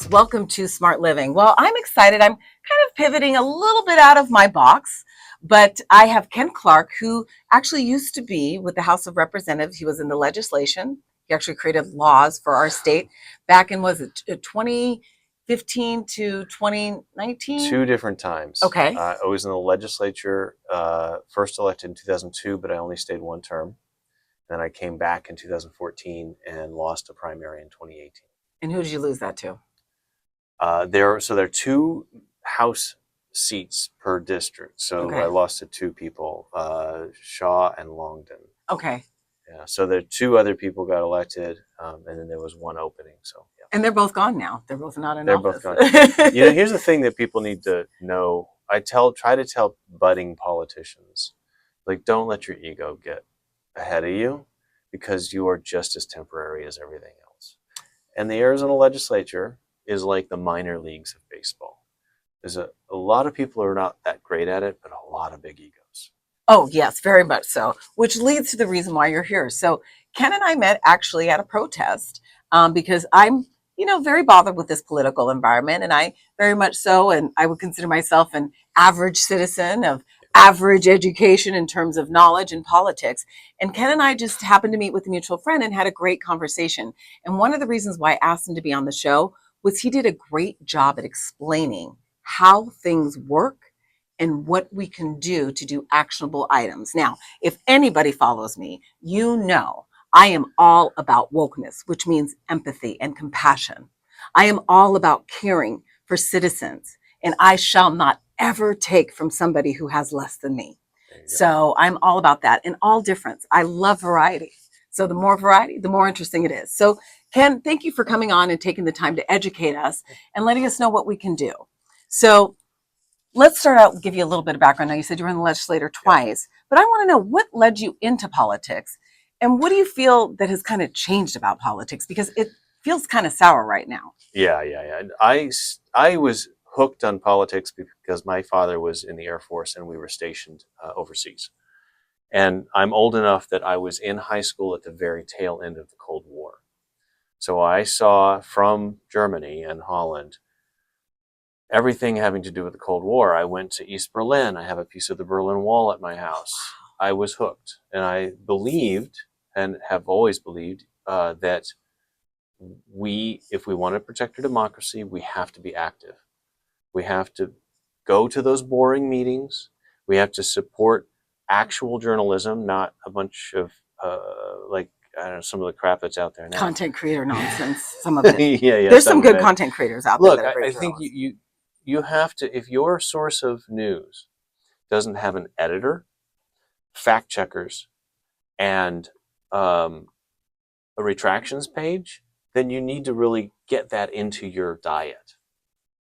folks. Welcome to Smart Living. Well, I'm excited. I'm kind of pivoting a little bit out of my box, but I have Ken Clark, who actually used to be with the House of Representatives. He was in the legislation. He actually created laws for our state back in, was it 2015 to 2019? Two different times. Okay. I was in the legislature, first elected in 2002, but I only stayed one term. Then I came back in 2014 and lost a primary in 2018. And who did you lose that to? There are two House seats per district. So Okay. I lost to two people, Shaw and Longden. Okay. Yeah. So there two other people got elected, and then there was one opening. So yeah. And they're both gone now. They're both not in They're office. both gone. Here's the thing that people need to know. Try to tell budding politicians, like, don't let your ego get ahead of you, because you are just as temporary as everything else. And the Arizona legislature is like the minor leagues of baseball. There's a lot of people who are not that great at it, but a lot of big egos. Oh, yes, very much so, which leads to the reason why you're here. So Ken and I met actually at a protest because I'm, very bothered with this political environment, and I very much so, and I would consider myself an average citizen of average education in terms of knowledge and politics. And Ken and I just happened to meet with a mutual friend and had a great conversation. And one of the reasons why I asked him to be on the show was he did a great job at explaining how things work and what we can do to do actionable items. Now, if anybody follows me, I am all about wokeness, which means empathy and compassion. I am all about caring for citizens, and I shall not ever take from somebody who has less than me. So I'm all about that, and all difference. I love variety. So the more variety, the more interesting it is. So Ken, thank you for coming on and taking the time to educate us and letting us know what we can do. So let's start out and give you a little bit of background. Now, you said you were in the legislature twice, but I want to know what led you into politics, and what do you feel that has kind of changed about politics? Because it feels kind of sour right now. Yeah. I was hooked on politics because my father was in the Air Force and we were stationed overseas. And I'm old enough that I was in high school at the very tail end of the Cold War. So I saw from Germany and Holland everything having to do with the Cold War. I went to East Berlin. I have a piece of the Berlin Wall at my house. I was hooked. And I believed, and have always believed, that if we want to protect our democracy, we have to be active. We have to go to those boring meetings. We have to support actual journalism, not a bunch of some of the crap that's out there now. Content creator nonsense, some of it. Yeah. There's some good content creators out there. Look, I think you have to, if your source of news doesn't have an editor, fact checkers, and a retractions page, then you need to really get that into your diet.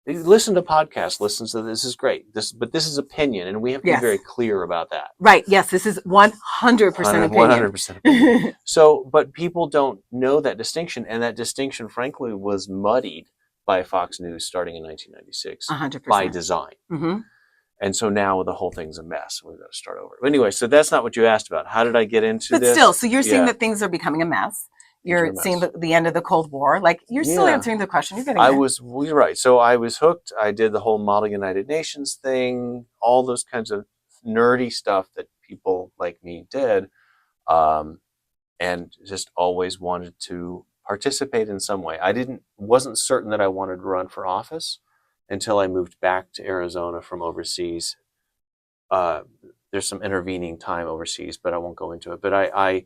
Listen to podcasts, listen to this is great. But this is opinion, and we have to be very clear about that. Right. Yes, this is 100% opinion. 100% opinion. So, but people don't know that distinction, and that distinction, frankly, was muddied by Fox News starting in 1996 100%. by design. Mm-hmm. And so now the whole thing's a mess. We've got to start over. But anyway, so that's not what you asked about. How did I get into this? But still, so you're seeing that things are becoming a mess. You're seeing the end of the Cold War. Like, you're still answering the question. You're getting you're right. So I was hooked. I did the whole Model United Nations thing, all those kinds of nerdy stuff that people like me did, and just always wanted to participate in some way. Wasn't certain that I wanted to run for office until I moved back to Arizona from overseas. There's some intervening time overseas, but I won't go into it. But I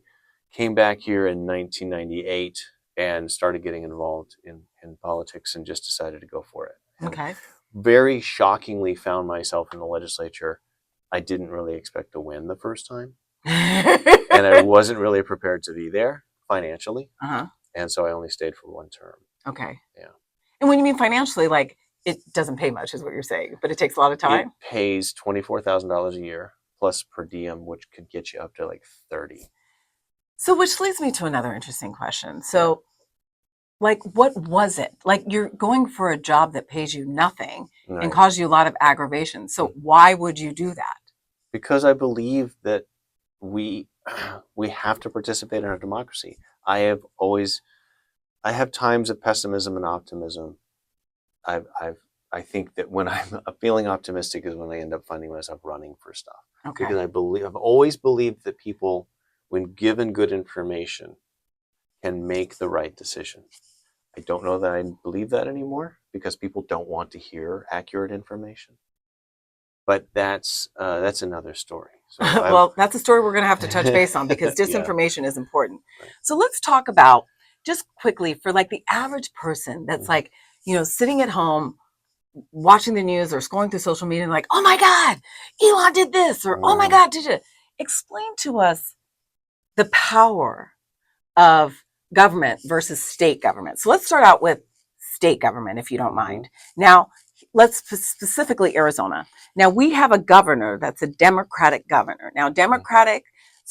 came back here in 1998 and started getting involved in politics and just decided to go for it. Okay. Very shockingly found myself in the legislature. I didn't really expect to win the first time. And I wasn't really prepared to be there financially. Uh-huh. And so I only stayed for one term. Okay. Yeah. And when you mean financially, like, it doesn't pay much is what you're saying, but it takes a lot of time? It pays $24,000 a year plus per diem, which could get you up to like 30. So which leads me to another interesting question. So, like, what was it? Like, you're going for a job that pays you nothing and causes you a lot of aggravation. So why would you do that? Because I believe that we have to participate in our democracy. I have times of pessimism and optimism, I think that when I'm feeling optimistic is when I end up finding myself running for stuff. Okay. Because I've always believed that people, when given good information, can make the right decision. I don't know that I believe that anymore because people don't want to hear accurate information. But that's another story. So Well, that's a story we're going to have to touch base on because yeah, disinformation is important. right. So let's talk about just quickly for like the average person that's Mhm. like, sitting at home watching the news or scrolling through social media and like, oh my God, Elon did this, or oh my Mhm. God, did it? Explain to us the power of government versus state government. So let's start out with state government, if you don't mind. Now, let's specifically Arizona. Now, we have a governor that's a Democratic governor. Now, Democrats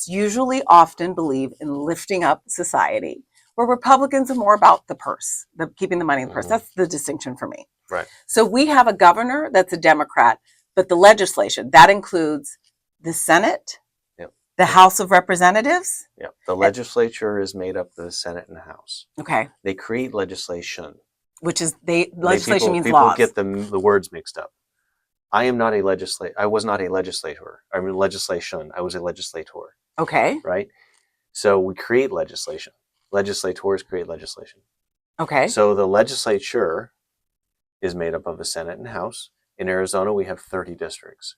usually often believe in lifting up society, where Republicans are more about the purse, keeping the money in the purse. That's the distinction for me. Right. So we have a governor that's a Democrat, but the legislation, that includes the Senate, Yep. the House of Representatives. Yep. The legislature is made up of the Senate and the House. Okay. They create legislation. Which is legislation means people laws. get the words mixed up. I was not a legislator. I mean legislation. I was a legislator. Okay. Right? So we create legislation. Legislators create legislation. Okay. So the legislature is made up of the Senate and House. In Arizona, we have 30 districts.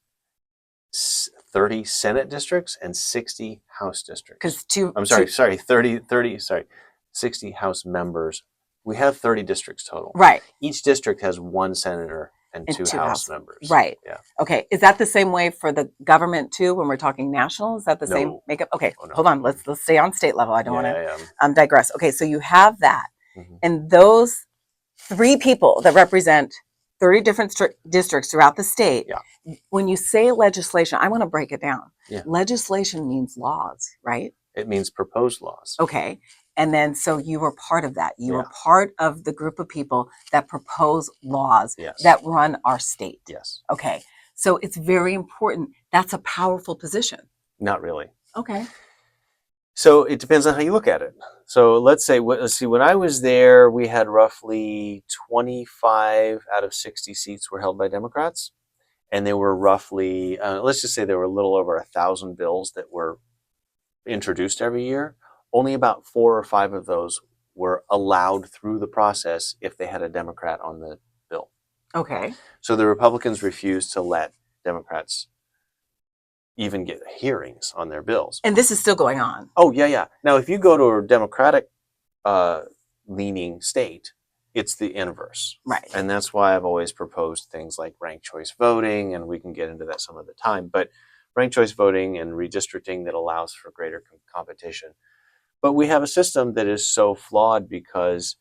30 Senate districts and 60 House districts. 60 House members. We have 30 districts total. Right. Each district has one senator and two House members. Right. Yeah. Okay. Is that the same way for the government too? When we're talking national, is that the same makeup? Okay. Oh, no. Hold on. Let's stay on state level. I don't want to digress. Okay. So you have that, and those three people that represent 30 different districts throughout the state. Yeah. When you say legislation, I want to break it down. Yeah. Legislation means laws, right? It means proposed laws. Okay. And then, so you were part of that. You were part of the group of people that propose laws that run our state. Yes. Okay. So it's very important. That's a powerful position. Not really. Okay. So it depends on how you look at it. So let's see, when I was there, we had roughly 25 out of 60 seats were held by Democrats. And there were roughly, let's just say there were a little over 1,000 bills that were introduced every year. Only about 4 or 5 of those were allowed through the process if they had a Democrat on the bill. Okay. So the Republicans refused to let Democrats even get hearings on their bills. And this is still going on. Oh, yeah. Now, if you go to a Democratic leaning state, it's the inverse. Right. And that's why I've always proposed things like ranked choice voting, and we can get into that some other time. But ranked choice voting and redistricting that allows for greater competition. But we have a system that is so flawed because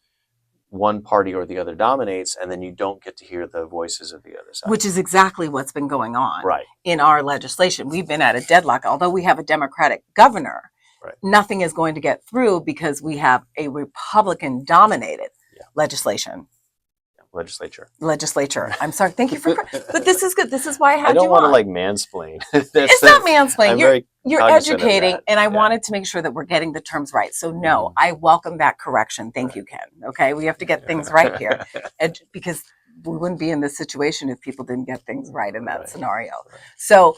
one party or the other dominates, and then you don't get to hear the voices of the other side. Which is exactly what's been going on in our legislation. We've been at a deadlock. Although we have a Democratic governor, nothing is going to get through because we have a Republican-dominated legislature. I'm sorry. Thank you for. But this is good. This is why I had you on. I don't want to like mansplain. It's not mansplaining. You're educating, and I Yeah. wanted to make sure that we're getting the terms right. So no, I welcome that correction. Thank you, Ken. Okay, we have to get things right here, because we wouldn't be in this situation if people didn't get things right in that scenario. So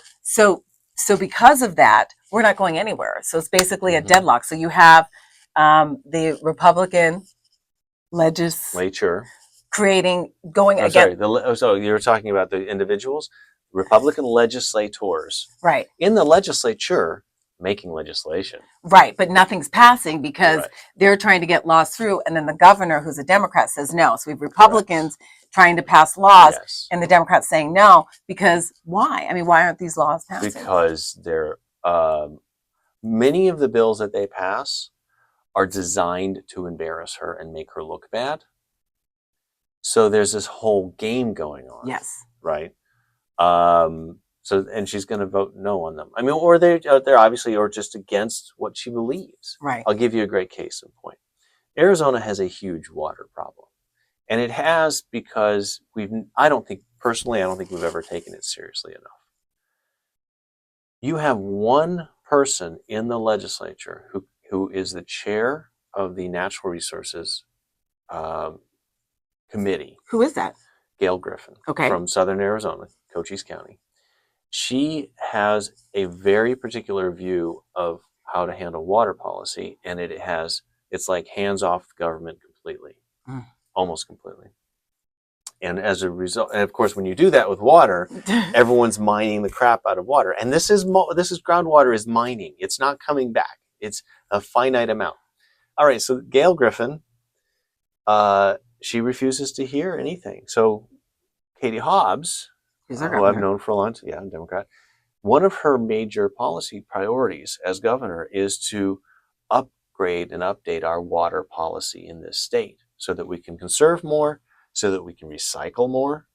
because of that, we're not going anywhere. So it's basically a deadlock. So you have the Republican legislature going against. So you're talking about the individuals, Republican legislators, right? In the legislature, making legislation, right? But nothing's passing because they're trying to get laws through, and then the governor, who's a Democrat, says no. So we have Republicans trying to pass laws, and the Democrats saying no because why? I mean, why aren't these laws passing? Because they're many of the bills that they pass are designed to embarrass her and make her look bad. So there's this whole game going on. Yes. Right. And she's going to vote no on them. I mean, or they're obviously or just against what she believes. Right. I'll give you a great case in point. Arizona has a huge water problem, and it has because I don't think we've ever taken it seriously enough. You have one person in the legislature who is the chair of the Natural Resources Committee. Who is that? Gail Griffin Okay. from Southern Arizona, Cochise County. She has a very particular view of how to handle water policy, and it's like hands off the government completely, almost completely. And as a result, and of course, when you do that with water, everyone's mining the crap out of water. And this is groundwater is mining. It's not coming back. It's a finite amount. All right. So Gail Griffin, she refuses to hear anything. So Katie Hobbs, Who's our who I've governor? known for a long time, yeah, I'm a Democrat. One of her major policy priorities as governor is to upgrade and update our water policy in this state so that we can conserve more, so that we can recycle more,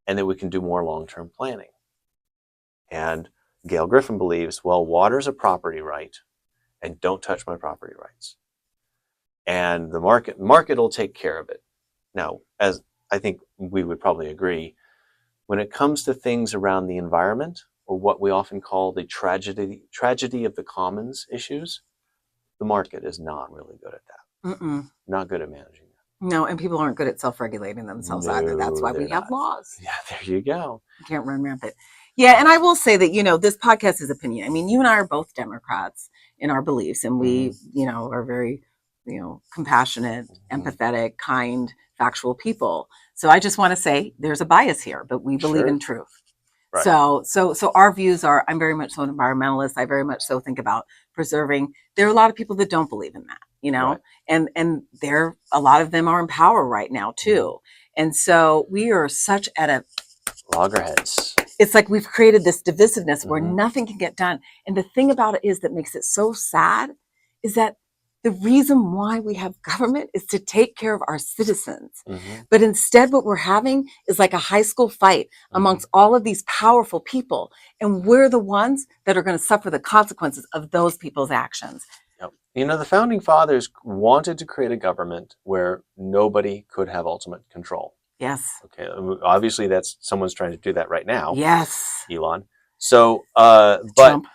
and that we can do more long-term planning. And Gail Griffin believes, well, water's a property right, and don't touch my property rights. And the market will take care of it. Now, as I think we would probably agree, when it comes to things around the environment, or what we often call the tragedy of the commons issues, the market is not really good at that. Mm-mm. Not good at managing that. No, and people aren't good at self-regulating themselves either. That's why we have laws. Yeah, there you go. You can't run rampant. Yeah, and I will say that, this podcast is opinion. I mean, you and I are both Democrats in our beliefs, and we, are very, compassionate, empathetic, kind, factual people. So I just want to say there's a bias here, but we believe in truth. Right. So our views are, I'm very much so an environmentalist. I very much so think about preserving. There are a lot of people that don't believe in that, right. and a lot of them are in power right now too. And so we are such at a loggerheads. It's like we've created this divisiveness where nothing can get done. And the thing about it is that makes it so sad is that the reason why we have government is to take care of our citizens. But instead, what we're having is like a high school fight amongst all of these powerful people. And we're the ones that are going to suffer the consequences of those people's actions. Yep. The founding fathers wanted to create a government where nobody could have ultimate control. Yes. Okay. Obviously, someone's trying to do that right now. Yes. Elon. So, Trump.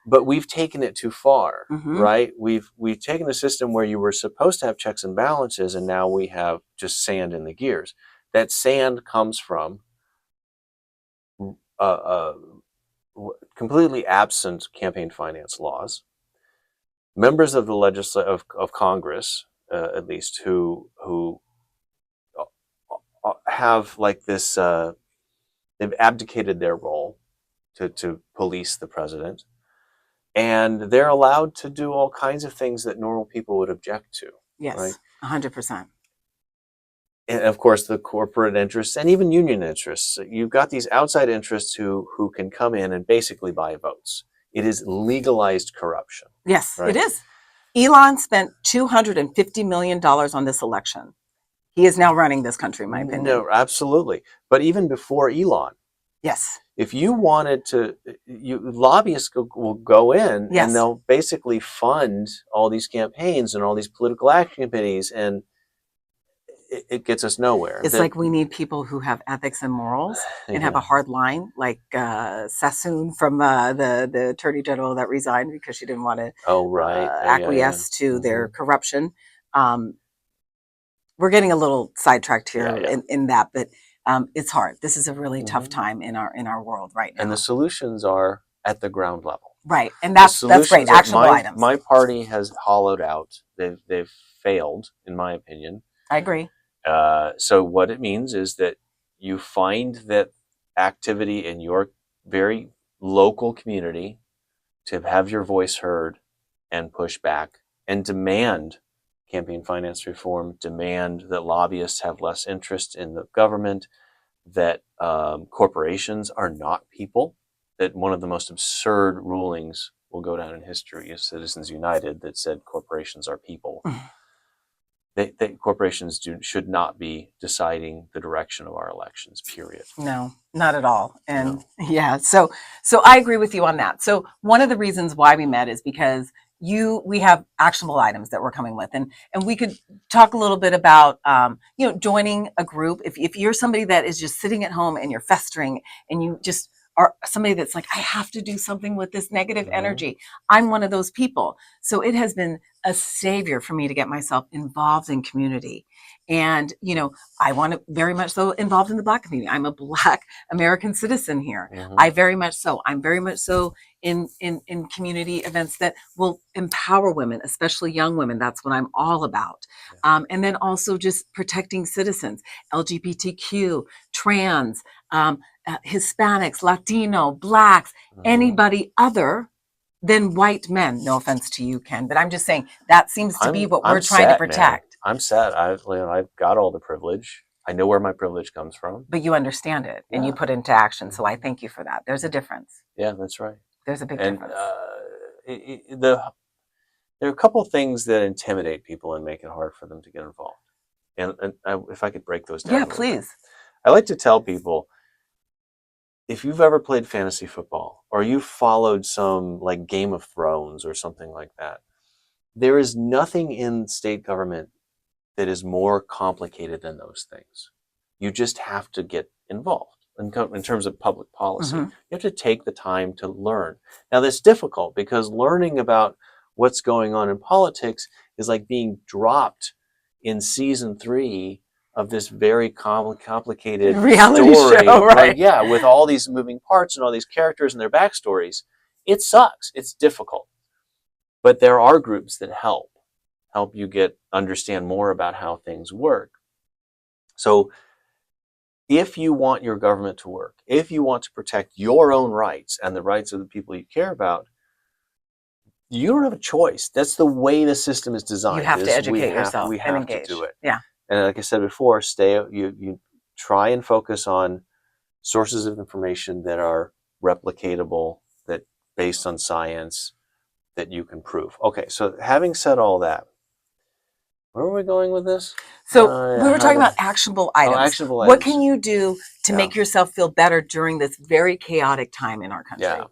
But we've taken it too far, right? We've taken a system where you were supposed to have checks and balances, and now we have just sand in the gears. That sand comes from completely absent campaign finance laws. Members of the of Congress, at least, who have like this, they've abdicated their role to police the president. And they're allowed to do all kinds of things that normal people would object to. Yes, right? 100%. And of course, the corporate interests and even union interests. You've got these outside interests who can come in and basically buy votes. It is legalized corruption. Yes, right? It is. Elon spent $250 million on this election. He is now running this country, in my opinion. No, absolutely. But even before Elon, yes. If you wanted to, lobbyists will go in and they'll basically fund all these campaigns and all these political action committees, and it gets us nowhere. It's like we need people who have ethics and morals and have a hard line, like Sassoon from the Attorney General that resigned because she didn't want to acquiesce to their corruption. We're getting a little sidetracked here in that, but it's hard. This is a really tough time in our world right now. And the solutions are at the ground level. Right. And that's great. Actionable items. My party has hollowed out. They've failed, in my opinion. I agree. So what it means is that you find that activity in your very local community to have your voice heard and push back and demand campaign finance reform, demand that lobbyists have less interest in the government, that corporations are not people, that one of the most absurd rulings will go down in history is Citizens United that said corporations are people. Corporations should not be deciding the direction of our elections, period. No, not at all. And so I agree with you on that. So one of the reasons why we met is because we have actionable items that we're coming with, and we could talk a little bit about joining a group. If you're somebody that is just sitting at home and you're festering and you just are somebody that's like, I have to do something with this negative energy. I'm one of those people. So it has been a savior for me to get myself involved in community. And, I want to very much so involved in the Black community. I'm a Black American citizen here. I very much so. I'm very much so in community events that will empower women, especially young women. That's what I'm all about. And then also just protecting citizens, LGBTQ, trans, Hispanics, Latino, Blacks, anybody other than white men. No offense to you, Ken, but I'm just saying that seems to be what we're trying to protect. I'm set. I've got all the privilege. I know where my privilege comes from. But you understand it and you put it into action. So I thank you for that. There's a difference. Yeah, that's right. There's a big difference. There are a couple of things that intimidate people and make it hard for them to get involved. And if I could break those down. Yeah, please. I like to tell people, if you've ever played fantasy football or you followed some like Game of Thrones or something like that, there is nothing in state government that is more complicated than those things. You just have to get involved in terms of public policy. You have to take the time to learn. Now, that's difficult because learning about what's going on in politics is like being dropped in season 3 of this very complicated reality story, show, right? Like, yeah, with all these moving parts and all these characters and their backstories. It sucks. It's difficult. But there are groups that help you understand more about how things work. So if you want your government to work, if you want to protect your own rights and the rights of the people you care about, you don't have a choice. That's the way the system is designed. You have to educate yourself. We have and engage. To do it. Yeah. And like I said before, you try and focus on sources of information that are replicatable, that based on science, that you can prove. Okay, so having said all that, where are we going with this? So we were talking about actionable items. Actionable items. What items. can you do to make yourself feel better during this very chaotic time in our country? Yeah.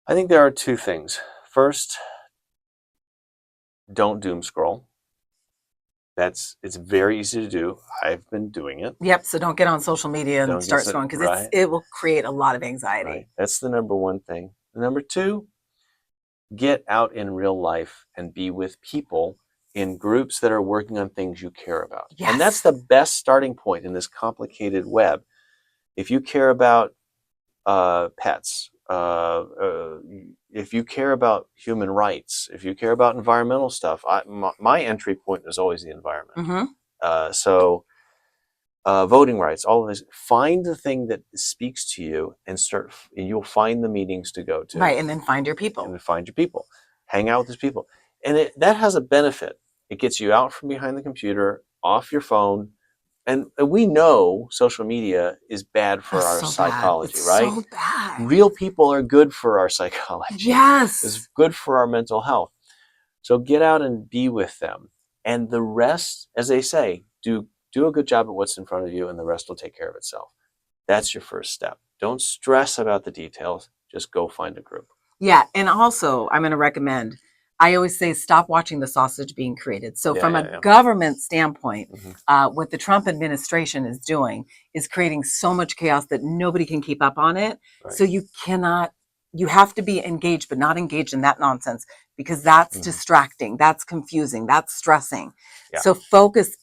I think there are 2 things. First, don't doom scroll. It's very easy to do. I've been doing it. Yep. So don't get on social media and start scrolling because it will create a lot of anxiety. Right. That's the number 1 thing. The number 2, get out in real life and be with people in groups that are working on things you care about. Yes. And that's the best starting point in this complicated web. If you care about pets, if you care about human rights, if you care about environmental stuff, my entry point is always the environment. So voting rights, all of this, find the thing that speaks to you and you'll find the meetings to go to. Right, and then find your people. Hang out with these people. And that has a benefit. It gets you out from behind the computer, off your phone. And we know social media is bad for our psychology, right? So bad. Real people are good for our psychology. Yes. It's good for our mental health. So get out and be with them. And the rest, as they say, do a good job at what's in front of you and the rest will take care of itself. That's your first step. Don't stress about the details. Just go find a group. Yeah. And also, I'm going to recommend, I always say, stop watching the sausage being created. So from a government standpoint, what the Trump administration is doing is creating so much chaos that nobody can keep up on it. Right. So you have to be engaged, but not engaged in that nonsense because that's distracting. That's confusing. That's stressing. Yeah. So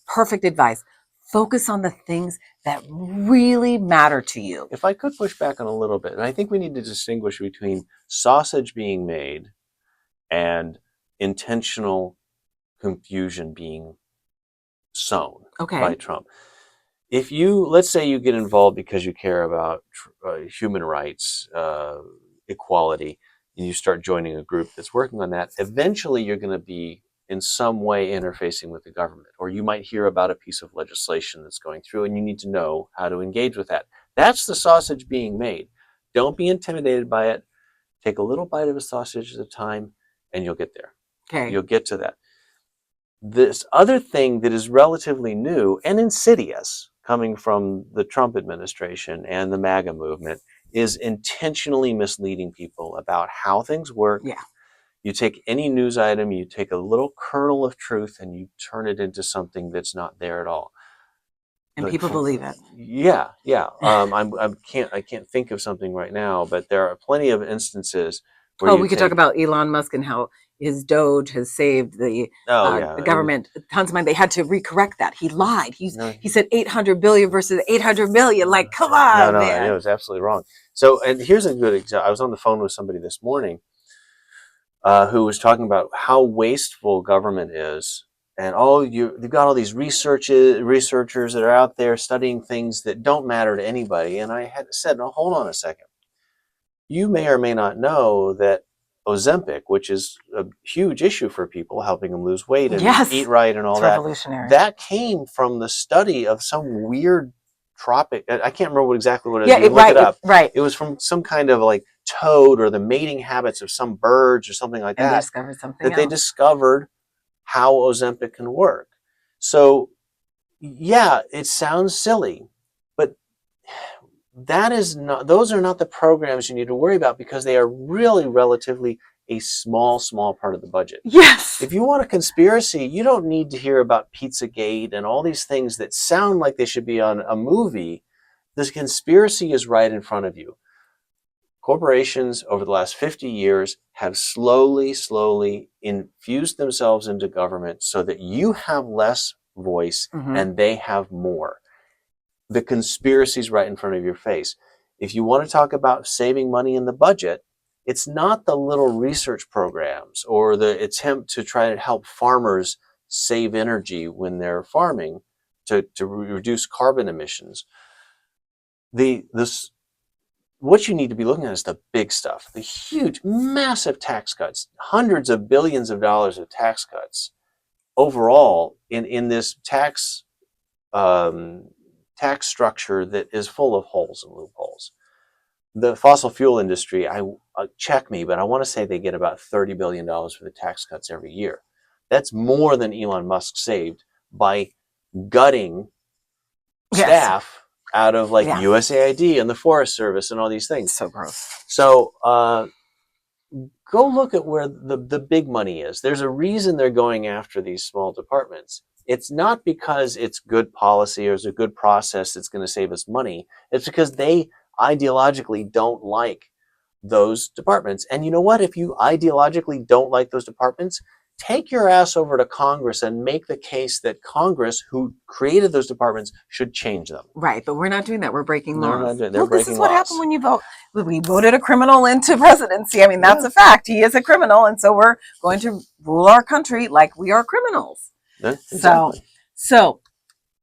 perfect advice. Focus on the things that really matter to you. If I could push back on a little bit, and I think we need to distinguish between sausage being made and intentional confusion being sown by Trump. If let's say you get involved because you care about human rights, equality, and you start joining a group that's working on that, eventually you're going to be in some way interfacing with the government, or you might hear about a piece of legislation that's going through and you need to know how to engage with that. That's the sausage being made. Don't be intimidated by it. Take a little bite of a sausage at a time and you'll get there. Okay. You'll get to that. This other thing that is relatively new and insidious coming from the Trump administration and the MAGA movement is intentionally misleading people about how things work. Yeah. You take any news item, you take a little kernel of truth and you turn it into something that's not there at all. And people believe it. Yeah. I can't think of something right now, but there are plenty of instances where we could talk about Elon Musk and how his Doge has saved the Oh yeah, government tons of money. They had to recorrect that. He lied. no, He said 800 billion versus 800 million. Like, come no, on, no, it man. was absolutely wrong. So, and here's a good example. I was on the phone with somebody this morning who was talking about how wasteful government is, and you've got all these researchers that are out there studying things that don't matter to anybody. And I had said, no, hold on a second. You may or may not know that Ozempic, which is a huge issue for people, helping them lose weight and eat Yes, right and all it's that, revolutionary. that came from the study of some weird tropic. I can't remember exactly what it is. Yeah, You can look it up. right. It was from some kind of like toad or the mating habits of some birds or something like And they that, discovered something that they else. discovered how Ozempic can work. So, yeah, it sounds silly, but those are not the programs you need to worry about because they are really relatively a small part of the budget. Yes. If you want a conspiracy, you don't need to hear about Pizzagate and all these things that sound like they should be on a movie. This conspiracy is right in front of you. Corporations over the last 50 years have slowly infused themselves into government so that you have less voice and they have more. The conspiracy's right in front of your face. If you want to talk about saving money in the budget, it's not the little research programs or the attempt to try to help farmers save energy when they're farming to reduce carbon emissions. What you need to be looking at is the big stuff, the huge, massive tax cuts, hundreds of billions of dollars of tax cuts overall in this tax structure that is full of holes and loopholes. The fossil fuel industry, check me, but I want to say they get about $30 billion for the tax cuts every year. That's more than Elon Musk saved by gutting staff out of like USAID and the Forest Service and all these things. So gross. So go look at where the big money is. There's a reason they're going after these small departments. It's not because it's good policy or it's a good process that's going to save us money. It's because they ideologically don't like those departments. And you know what? If you ideologically don't like those departments, take your ass over to Congress and make the case that Congress, who created those departments, should change them. Right, but we're not doing that. We're breaking laws. They're breaking this is what laws. happened when you vote. We voted a criminal into presidency. I mean, that's a fact. He is a criminal, and so we're going to rule our country like we are criminals. Exactly. So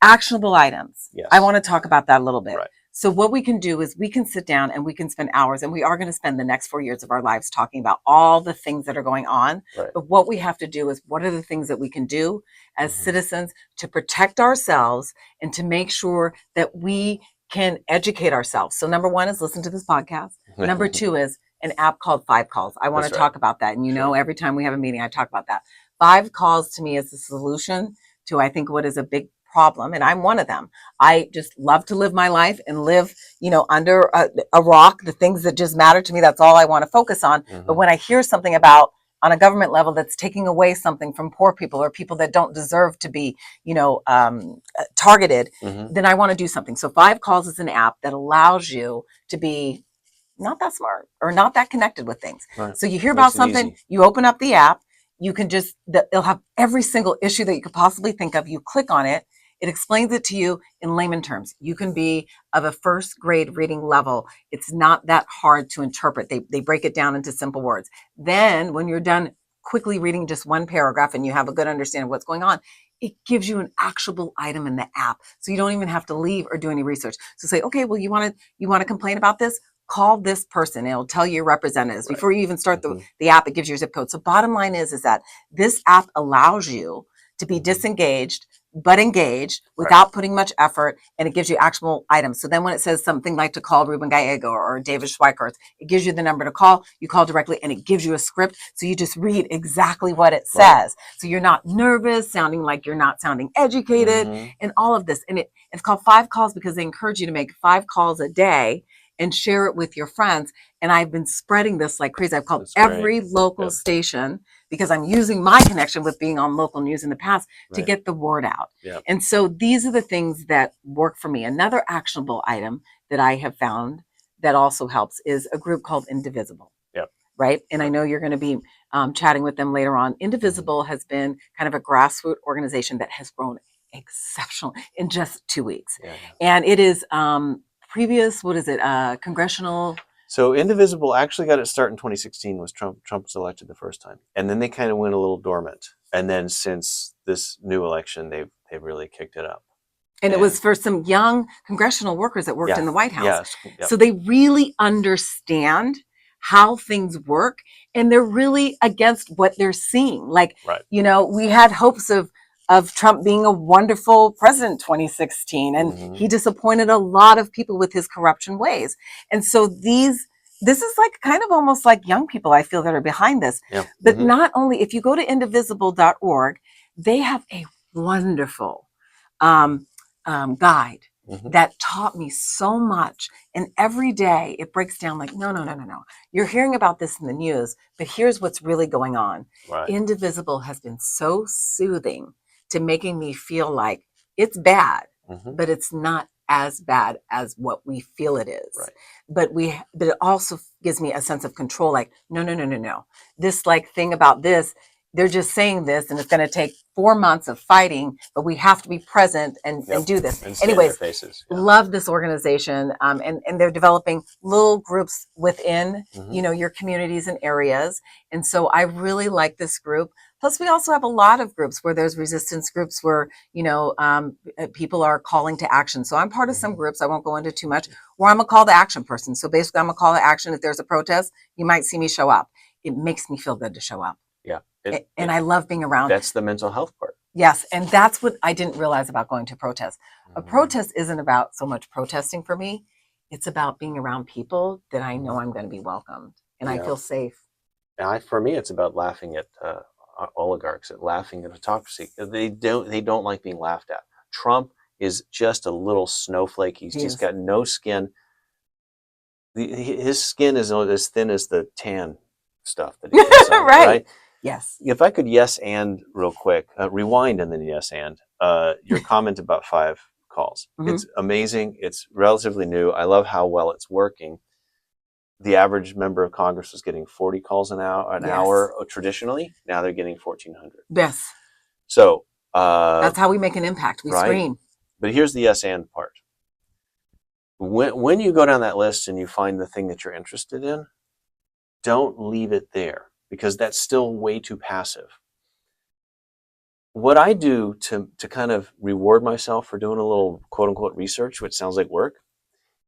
actionable items. Yes. I want to talk about that a little bit. Right. So what we can do is we can sit down and we can spend hours, and we are going to spend the next 4 years of our lives talking about all the things that are going on. Right. But what we have to do is, what are the things that we can do as citizens to protect ourselves and to make sure that we can educate ourselves? So number one is listen to this podcast. Number two is an app called 5 Calls. I want to talk about that. And know, every time we have a meeting, I talk about that. 5 Calls to me is the solution to, I think, what is a big problem, and I'm one of them. I just love to live my life and live, under a rock, the things that just matter to me. That's all I want to focus on. But when I hear something about on a government level that's taking away something from poor people or people that don't deserve to be, targeted, then I want to do something. So 5 Calls is an app that allows you to be not that smart or not that connected with things. Right. So you hear about something, you open up the app, you can it'll have every single issue that you could possibly think of. You click on it. It explains it to you in layman terms. You can be of a first grade reading level. It's not that hard to interpret. They break it down into simple words. Then when you're done quickly reading just one paragraph and you have a good understanding of what's going on, it gives you an actionable item in the app. So you don't even have to leave or do any research. So say, okay, well, you want to complain about this? Call this person. It'll tell you your representatives. Right. Before you even start the app, it gives you your zip code. So bottom line is that this app allows you to be disengaged but engaged without putting much effort, and it gives you actionable items. So then when it says something like to call Ruben Gallego or David Schweikart, it gives you the number to call. You call directly, and it gives you a script. So you just read exactly what it says. Right. So you're not nervous, sounding like you're not sounding educated, and all of this. And it's called 5 Calls because they encourage you to make 5 calls a day and share it with your friends. And I've been spreading this like crazy. I've called every local station because I'm using my connection with being on local news in the past to get the word out. Yep. And so these are the things that work for me. Another actionable item that I have found that also helps is a group called Indivisible. Yep. right? And I know you're going to be chatting with them later on. Indivisible has been kind of a grassroots organization that has grown exceptional in just 2 weeks. Yeah. And it is previous, what is it, congressional. So Indivisible actually got its start in 2016 was Trump was elected the first time. And then they kind of went a little dormant. And then since this new election, they've really kicked it up. And it was for some young congressional workers that worked in the White House. Yes, yep. So they really understand how things work, and they're really against what they're seeing. Like, right. We had hopes of Trump being a wonderful president in 2016, and he disappointed a lot of people with his corruption ways. And so this is like kind of almost like young people, I feel, that are behind this. Yep. But not only, if you go to indivisible.org, they have a wonderful guide that taught me so much. And every day it breaks down like, no. You're hearing about this in the news, but here's what's really going on. Right. Indivisible has been so soothing to making me feel like it's bad, but it's not as bad as what we feel it is. Right. But it also gives me a sense of control. Like, no. This like thing about this, they're just saying this, and it's going to take 4 months of fighting, but we have to be present and do this. And anyways, faces. Love this organization. And they're developing little groups within, your communities and areas. And so I really like this group. Plus, we also have a lot of groups where there's resistance groups where, people are calling to action. So I'm part of some groups, I won't go into too much, where I'm a call to action person. So basically, I'm a call to action. If there's a protest, you might see me show up. It makes me feel good to show up. Yeah. I love being around. That's the mental health part. Yes. And that's what I didn't realize about going to protests. A protest isn't about so much protesting for me. It's about being around people that I know I'm going to be welcomed and I feel safe. For me, it's about laughing at oligarchs, laughing at autocracy. They don't like being laughed at. Trump is just a little snowflake. He's just got no skin. His skin is as thin as the tan stuff that he puts on, right? Yes. If I could yes and real quick, rewind and then yes and your comment about 5 calls. It's amazing. It's relatively new. I love how well it's working. The average member of Congress was getting 40 calls an hour traditionally. Now they're getting 1,400. Yes. So that's how we make an impact. We scream. But here's the yes and part. When you go down that list and you find the thing that you're interested in, don't leave it there, because that's still way too passive. What I do to kind of reward myself for doing a little quote unquote research, which sounds like work,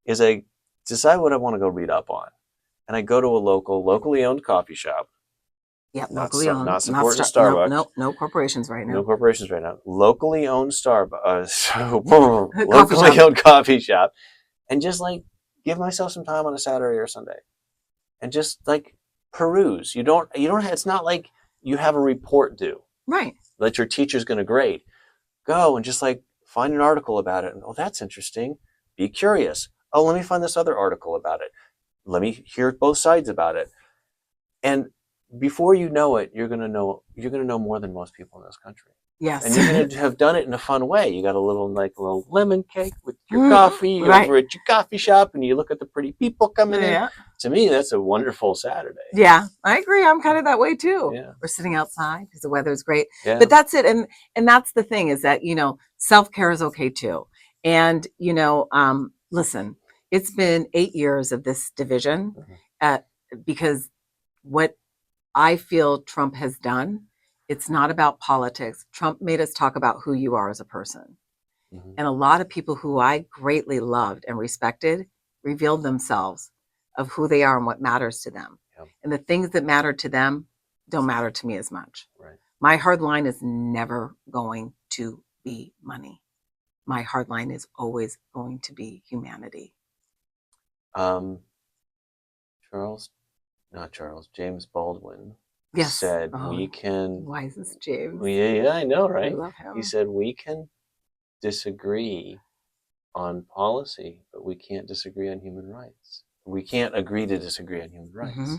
is I decide what I want to go read up on. And I go to a locally owned coffee shop. Yep, locally owned. Not supporting Starbucks. No corporations right now. No corporations right now. Locally owned locally owned coffee shop. And just like give myself some time on a Saturday or Sunday. And just like peruse. You don't it's not like you have a report due. Right. That your teacher's going to grade. Go and just like find an article about it. And, oh, that's interesting. Be curious. Oh, let me find this other article about it. Let me hear both sides about it. And before you know it, you're going to know more than most people in this country. Yes. And you're going to have done it in a fun way. You got a little lemon cake with your coffee over at your coffee shop, and you look at the pretty people coming in. To me, that's a wonderful Saturday. Yeah, I agree. I'm kind of that way too. Yeah. We're sitting outside because the weather's great. Yeah. But that's it. And that's the thing is that, self-care is okay too. And, listen, it's been 8 years of this division because what I feel Trump has done, it's not about politics. Trump made us talk about who you are as a person. And a lot of people who I greatly loved and respected revealed themselves of who they are and what matters to them. Yep. And the things that matter to them don't matter to me as much. Right. My hard line is never going to be money. My hard line is always going to be humanity. James Baldwin yes. said we can. Why is this James? Yeah, I know, right? I love him. He said we can disagree on policy, but we can't disagree on human rights. We can't agree to disagree on human rights.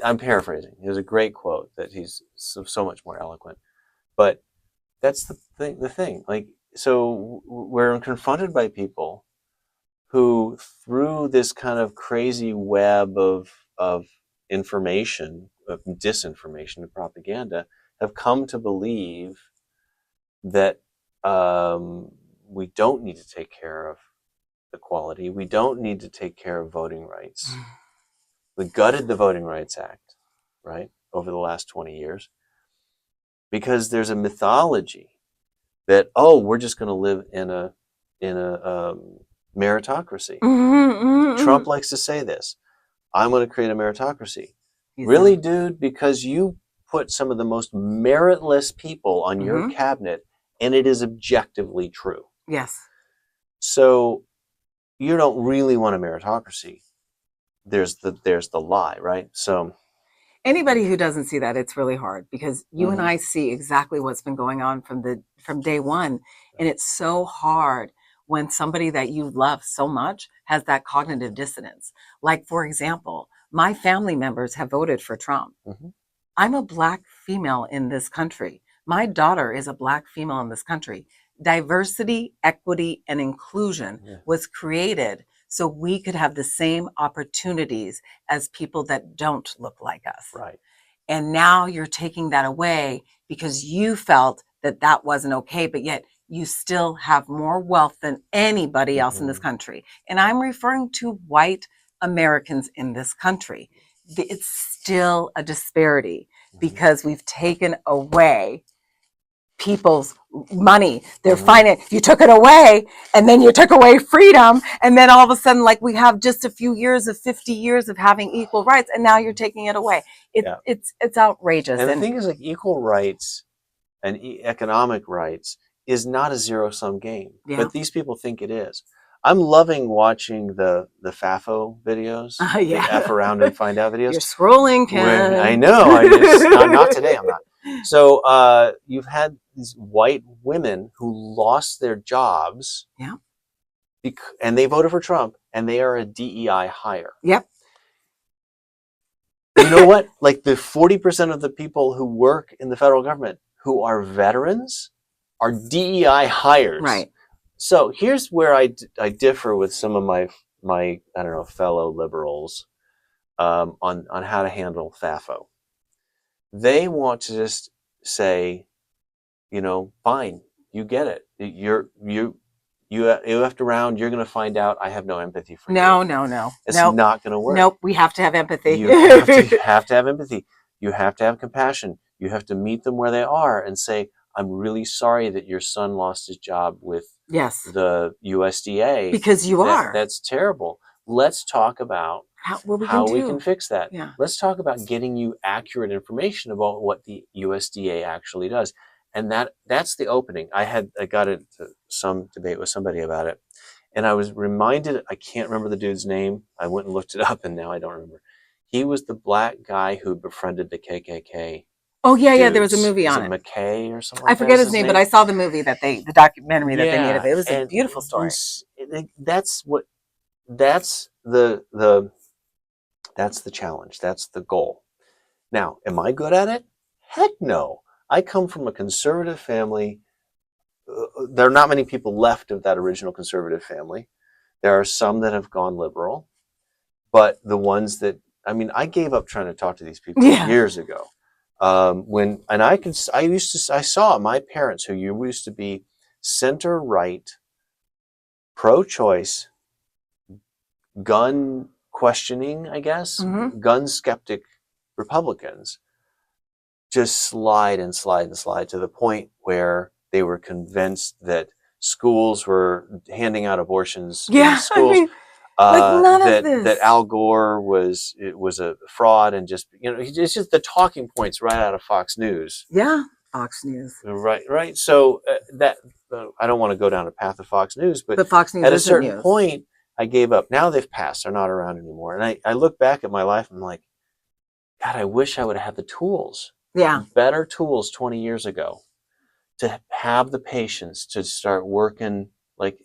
I'm paraphrasing. It was a great quote that he's so much more eloquent. But that's the thing. Like, so we're confronted by people who, through this kind of crazy web of information, of disinformation and propaganda, have come to believe that we don't need to take care of equality. We don't need to take care of voting rights. We gutted the Voting Rights Act, right, over the last 20 years, because there's a mythology that, oh, we're just going to live in a meritocracy. Trump likes to say this. I'm going to create a meritocracy. Really, dude? Because you put some of the most meritless people on your cabinet, and it is objectively true. Yes. So you don't really want a meritocracy. There's the lie, right? So anybody who doesn't see that, it's really hard, because you and I see exactly what's been going on from day one, and it's so hard when somebody that you love so much has that cognitive dissonance. Like, for example, my family members have voted for Trump. I'm a Black female in this country. My daughter is a Black female in this country. Diversity, equity, and inclusion was created so we could have the same opportunities as people that don't look like us. Right. And now you're taking that away because you felt that that wasn't okay, but yet you still have more wealth than anybody else in this country. And I'm referring to white Americans in this country. It's still a disparity because we've taken away people's money, their finance. You took it away, and then you took away freedom, and then all of a sudden, like, we have just a few years of 50 years of having equal rights, and now you're taking it away. It's outrageous. And the thing is, like, equal rights and economic rights is not a zero-sum game, but these people think it is. I'm loving watching the FAFO videos, the F around and find out videos. You're scrolling, Ken. I know. Not today. I'm not. So you've had these white women who lost their jobs, and they voted for Trump, and they are a DEI hire. Yep. You know what? Like, the 40% of the people who work in the federal government who are veterans are DEI hires. Right. So here's where I differ with some of my I don't know, fellow liberals on how to handle FAFO. They want to just say, you know, fine, you get it. You have to round. You're going to find out I have no empathy for you. No. It's not going to work. Nope. We have to have empathy. You have to have empathy. You have to have compassion. You have to meet them where they are and say, I'm really sorry that your son lost his job with the USDA. Because that's terrible. Let's talk about how we can fix that. Yeah. Let's talk about getting you accurate information about what the USDA actually does. And that's the opening. I got into some debate with somebody about it. And I was reminded, I can't remember the dude's name. I went and looked it up, and now I don't remember. He was the black guy who befriended the KKK. Oh, yeah, there was a movie on it. McKay or something I forget his name, but I saw the movie the documentary that they made of it. It was a beautiful story. That's the challenge. That's the goal. Now, am I good at it? Heck no. I come from a conservative family. There are not many people left of that original conservative family. There are some that have gone liberal, but the ones that, I gave up trying to talk to these people years ago. I saw my parents, who used to be center right, pro-choice, gun questioning, I guess, gun skeptic Republicans, just slide and slide and slide to the point where they were convinced that schools were handing out abortions in schools. That Al Gore was a fraud, and just, it's just the talking points right out of Fox News. Yeah, Fox News. Right. So I don't want to go down a path of Fox News, but Fox News at a certain point, I gave up. Now they've passed; they're not around anymore. And I look back at my life, and I'm like, God, I wish I would have had the tools. Yeah, better tools 20 years ago to have the patience to start working. What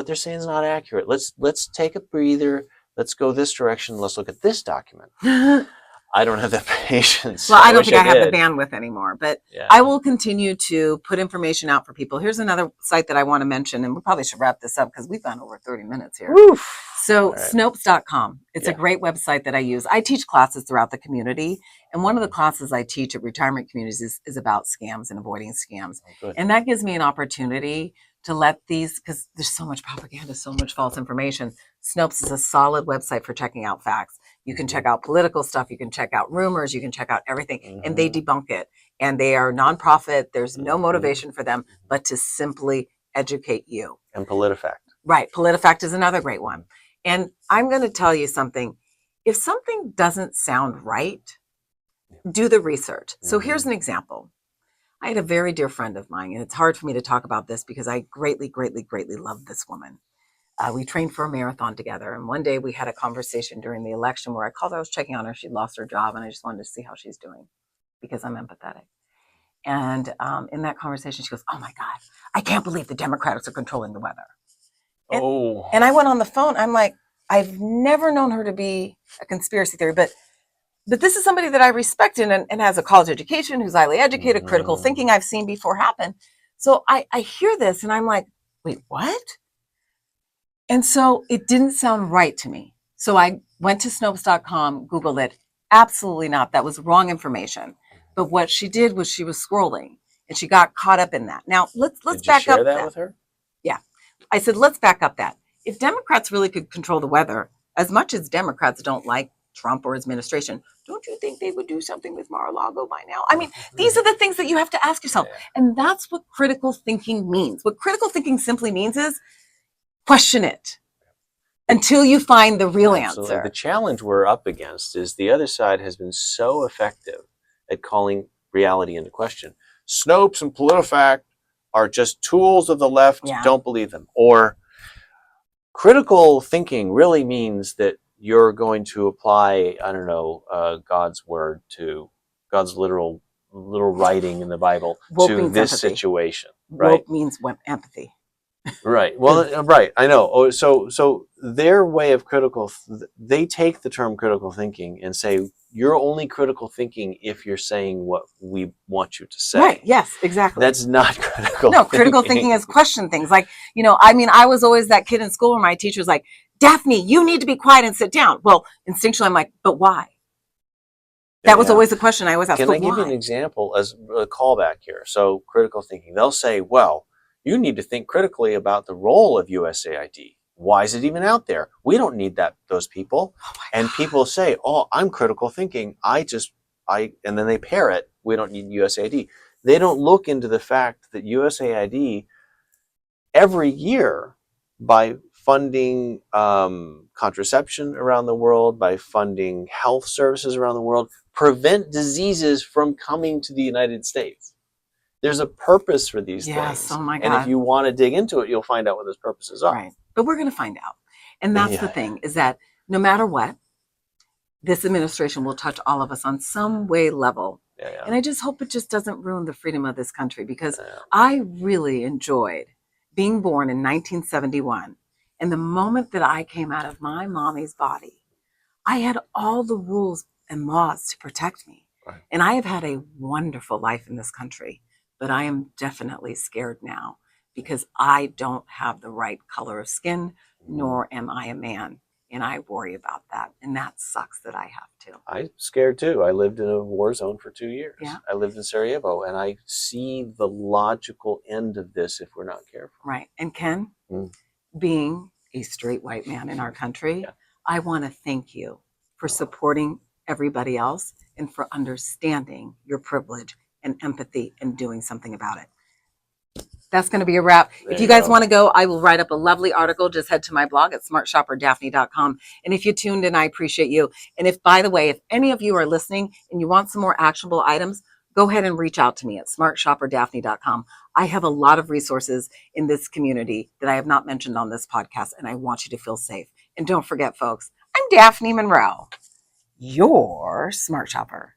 they're saying is not accurate. Let's take a breather. Let's go this direction. Let's look at this document. I don't have the patience. Well, I don't think I have the bandwidth anymore, but I will continue to put information out for people. Here's another site that I want to mention, and we probably should wrap this up because we've gone over 30 minutes here. Oof. So right. Snopes.com, it's a Yeah. great website that I use. I teach classes throughout the community. And one of the classes I teach at retirement communities is about scams and avoiding scams. Oh, good. And that gives me an opportunity to let these, because there's so much propaganda, so much false information. Snopes is a solid website for checking out facts. You can check out political stuff, you can check out rumors, you can check out everything, and they debunk it. And they are nonprofit. There's no motivation for them but to simply educate you. And PolitiFact. Right. PolitiFact is another great one. And I'm going to tell you something. If something doesn't sound right, do the research. So here's an example. I had a very dear friend of mine, and it's hard for me to talk about this because I greatly, greatly, greatly love this woman. We trained for a marathon together. And one day we had a conversation during the election where I called her, I was checking on her. She'd lost her job, and I just wanted to see how she's doing because I'm empathetic. And in that conversation, she goes, "Oh my God, I can't believe the Democrats are controlling the weather." And I went on the phone. I'm like, I've never known her to be a conspiracy theory, but this is somebody that I respect and has a college education, who's highly educated, critical thinking I've seen before happen. So I hear this and I'm like, wait, what? And so it didn't sound right to me. So I went to Snopes.com, Googled it. Absolutely not. That was wrong information. But what she did was she was scrolling and she got caught up in that. Now let's Did you back share up that with her? Yeah. I said, let's back up that. If Democrats really could control the weather, as much as Democrats don't like Trump or his administration, don't you think they would do something with Mar-a-Lago by now? I mean, these are the things that you have to ask yourself. And that's what critical thinking means. What critical thinking simply means is question it until you find the real answer. The challenge we're up against is the other side has been so effective at calling reality into question. Snopes and PolitiFact are just tools of the left. Yeah. Don't believe them. Or critical thinking really means that you're going to apply, I don't know, God's word to God's literal writing in the Bible Woke to means this empathy. situation. Right. Woke means empathy. Right. Well, right. I know. Oh, so their way of they take the term critical thinking and say you're only critical thinking if you're saying what we want you to say. Right. Yes, exactly. That's not critical. No, critical thinking is question things. Like, I mean, I was always that kid in school where my teacher was like, "Daphne, you need to be quiet and sit down." Well, instinctually, I'm like, but why? That was always the question I always asked. Can I give you an example as a callback here? So critical thinking, they'll say, well, you need to think critically about the role of USAID. Why is it even out there? We don't need those people. And people say, oh, I'm critical thinking. And then they parrot, we don't need USAID. They don't look into the fact that USAID every year, by funding contraception around the world, by funding health services around the world, prevent diseases from coming to the United States. There's a purpose for these things. Oh my God. And if you want to dig into it, you'll find out what those purposes are. Right. But we're going to find out. And that's the thing, is that no matter what, this administration will touch all of us on some way level. And I just hope it just doesn't ruin the freedom of this country, because I really enjoyed being born in 1971. And the moment that I came out of my mommy's body, I had all the rules and laws to protect me. Right. And I have had a wonderful life in this country, but I am definitely scared now because I don't have the right color of skin, nor am I a man. And I worry about that. And that sucks that I have to. I'm scared too. I lived in a war zone for 2 years. Yeah. I lived in Sarajevo, and I see the logical end of this if we're not careful. Right. And Ken, being a straight white man in our country, I want to thank you for supporting everybody else and for understanding your privilege and empathy and doing something about it. That's going to be a wrap. If you guys want to go, I will write up a lovely article. Just head to my blog at smartshopperdaphne.com. And if you tuned in, I appreciate you. And if, by the way, if any of you are listening and you want some more actionable items, go ahead and reach out to me at smartshopperdaphne.com. I have a lot of resources in this community that I have not mentioned on this podcast, and I want you to feel safe. And don't forget, folks, I'm Daphne Monroe, your smart shopper.